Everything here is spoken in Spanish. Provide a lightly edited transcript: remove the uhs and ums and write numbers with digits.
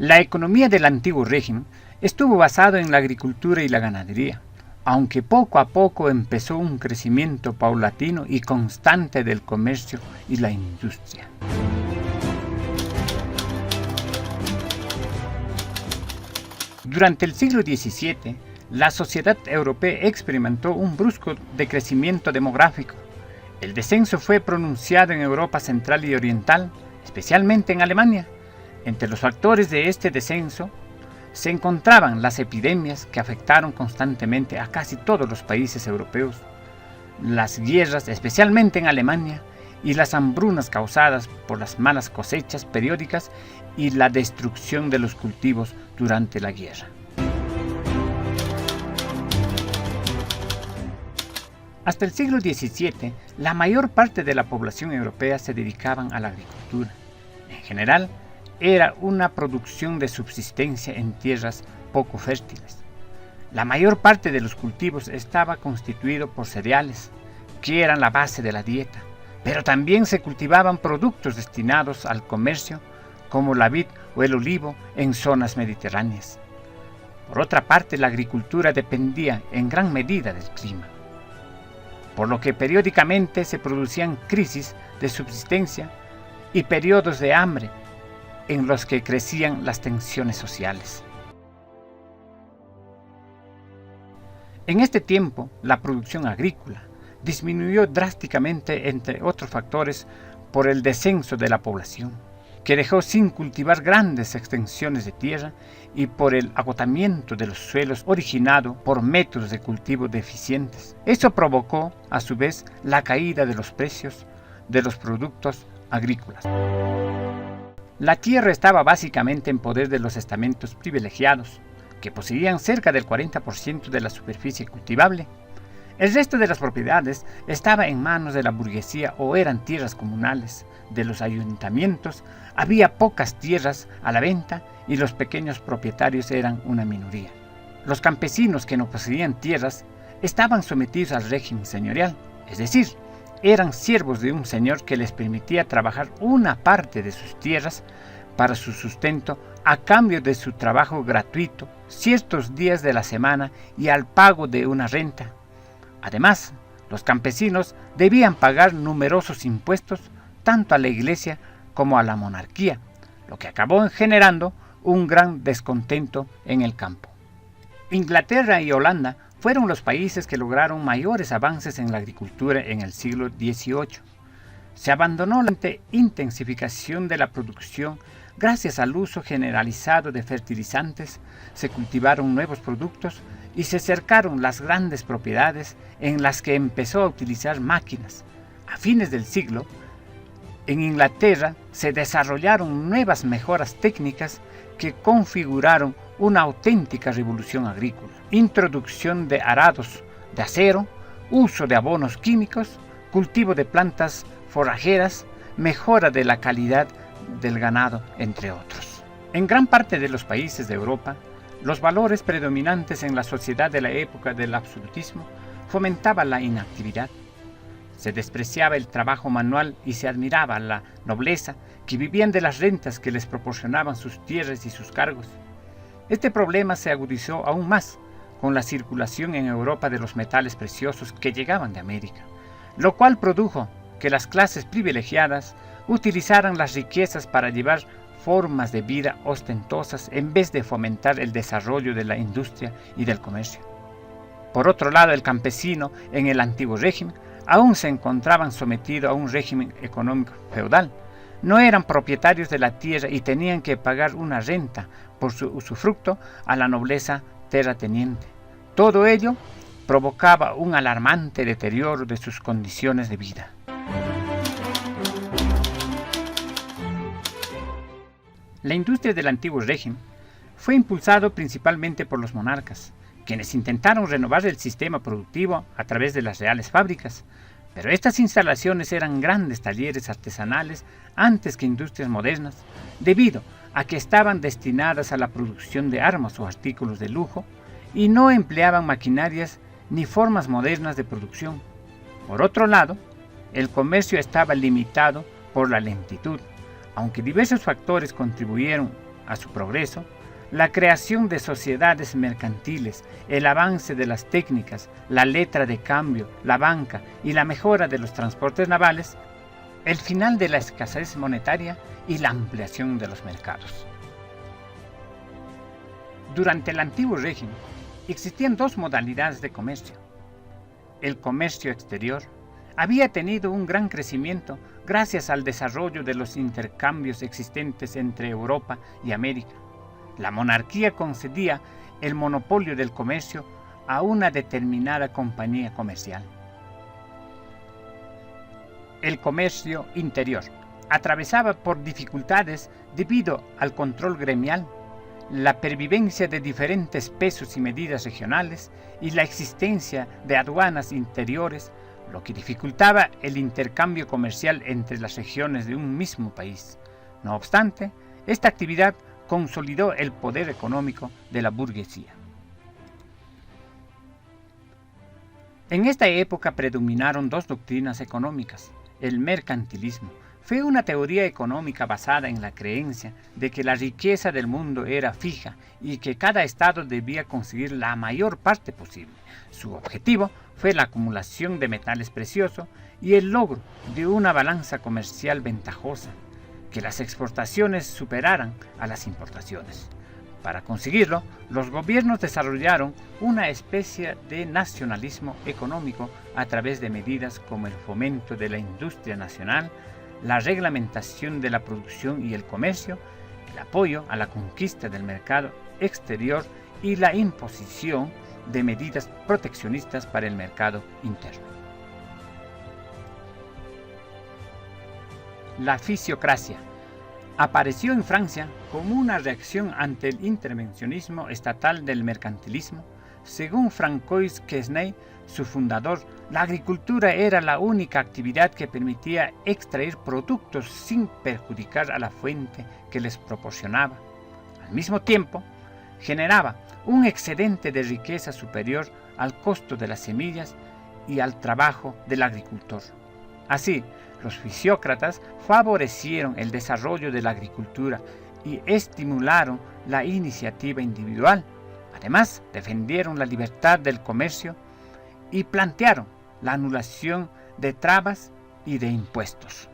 La economía del antiguo régimen estuvo basada en la agricultura y la ganadería, aunque poco a poco empezó un crecimiento paulatino y constante del comercio y la industria. Durante el siglo XVII, la sociedad europea experimentó un brusco decrecimiento demográfico. El descenso fue pronunciado en Europa central y oriental, especialmente en Alemania. Entre los factores de este descenso se encontraban las epidemias que afectaron constantemente a casi todos los países europeos, las guerras, especialmente en Alemania, y las hambrunas causadas por las malas cosechas periódicas y la destrucción de los cultivos durante la guerra. Hasta el siglo XVII, la mayor parte de la población europea se dedicaban a la agricultura. En general, era una producción de subsistencia en tierras poco fértiles. La mayor parte de los cultivos estaba constituido por cereales, que eran la base de la dieta, pero también se cultivaban productos destinados al comercio, como la vid o el olivo en zonas mediterráneas. Por otra parte, la agricultura dependía en gran medida del clima, por lo que periódicamente se producían crisis de subsistencia y periodos de hambre en los que crecían las tensiones sociales. En este tiempo, la producción agrícola disminuyó drásticamente, entre otros factores, por el descenso de la población, que dejó sin cultivar grandes extensiones de tierra, y por el agotamiento de los suelos originado por métodos de cultivo deficientes. Eso provocó, a su vez, la caída de los precios de los productos agrícolas. La tierra estaba básicamente en poder de los estamentos privilegiados, que poseían cerca del 40% de la superficie cultivable. El resto de las propiedades estaba en manos de la burguesía o eran tierras comunales de los ayuntamientos. Había pocas tierras a la venta y los pequeños propietarios eran una minoría. Los campesinos que no poseían tierras estaban sometidos al régimen señorial, es decir, eran siervos de un señor que les permitía trabajar una parte de sus tierras para su sustento a cambio de su trabajo gratuito ciertos días de la semana y al pago de una renta. Además, los campesinos debían pagar numerosos impuestos tanto a la iglesia como a la monarquía, lo que acabó generando un gran descontento en el campo. Inglaterra y Holanda fueron los países que lograron mayores avances en la agricultura en el siglo XVIII. Se abandonó la intensificación de la producción gracias al uso generalizado de fertilizantes, se cultivaron nuevos productos y se cercaron las grandes propiedades en las que empezó a utilizar máquinas. A fines del siglo, en Inglaterra se desarrollaron nuevas mejoras técnicas que configuraron una auténtica revolución agrícola. Introducción de arados de acero, uso de abonos químicos, cultivo de plantas forrajeras, mejora de la calidad del ganado, entre otros. En gran parte de los países de Europa, los valores predominantes en la sociedad de la época del absolutismo fomentaban la inactividad. Se despreciaba el trabajo manual y se admiraba a la nobleza, que vivían de las rentas que les proporcionaban sus tierras y sus cargos. Este problema se agudizó aún más con la circulación en Europa de los metales preciosos que llegaban de América, lo cual produjo que las clases privilegiadas utilizaran las riquezas para llevar formas de vida ostentosas en vez de fomentar el desarrollo de la industria y del comercio. Por otro lado, el campesino en el antiguo régimen aún se encontraban sometidos a un régimen económico feudal. No eran propietarios de la tierra y tenían que pagar una renta por su usufructo a la nobleza terrateniente. Todo ello provocaba un alarmante deterioro de sus condiciones de vida. La industria del antiguo régimen fue impulsado principalmente por los monarcas, quienes intentaron renovar el sistema productivo a través de las reales fábricas, pero estas instalaciones eran grandes talleres artesanales antes que industrias modernas, debido a que estaban destinadas a la producción de armas o artículos de lujo y no empleaban maquinarias ni formas modernas de producción. Por otro lado, el comercio estaba limitado por la lentitud. Aunque diversos factores contribuyeron a su progreso, la creación de sociedades mercantiles, el avance de las técnicas, la letra de cambio, la banca y la mejora de los transportes navales, el final de la escasez monetaria y la ampliación de los mercados. Durante el antiguo régimen existían dos modalidades de comercio. El comercio exterior había tenido un gran crecimiento gracias al desarrollo de los intercambios existentes entre Europa y América. La monarquía concedía el monopolio del comercio a una determinada compañía comercial. El comercio interior atravesaba por dificultades debido al control gremial, la pervivencia de diferentes pesos y medidas regionales y la existencia de aduanas interiores, lo que dificultaba el intercambio comercial entre las regiones de un mismo país. No obstante, esta actividad consolidó el poder económico de la burguesía. En esta época predominaron dos doctrinas económicas. El mercantilismo fue una teoría económica basada en la creencia de que la riqueza del mundo era fija y que cada estado debía conseguir la mayor parte posible. Su objetivo fue la acumulación de metales preciosos y el logro de una balanza comercial ventajosa, que las exportaciones superaran a las importaciones. Para conseguirlo, los gobiernos desarrollaron una especie de nacionalismo económico a través de medidas como el fomento de la industria nacional, la reglamentación de la producción y el comercio, el apoyo a la conquista del mercado exterior y la imposición de medidas proteccionistas para el mercado interno. La fisiocracia apareció en Francia como una reacción ante el intervencionismo estatal del mercantilismo. Según Francois Quesnay, su fundador, la agricultura era la única actividad que permitía extraer productos sin perjudicar a la fuente que les proporcionaba. Al mismo tiempo, generaba un excedente de riqueza superior al costo de las semillas y al trabajo del agricultor. Así, los fisiócratas favorecieron el desarrollo de la agricultura y estimularon la iniciativa individual. Además, defendieron la libertad del comercio y plantearon la anulación de trabas y de impuestos.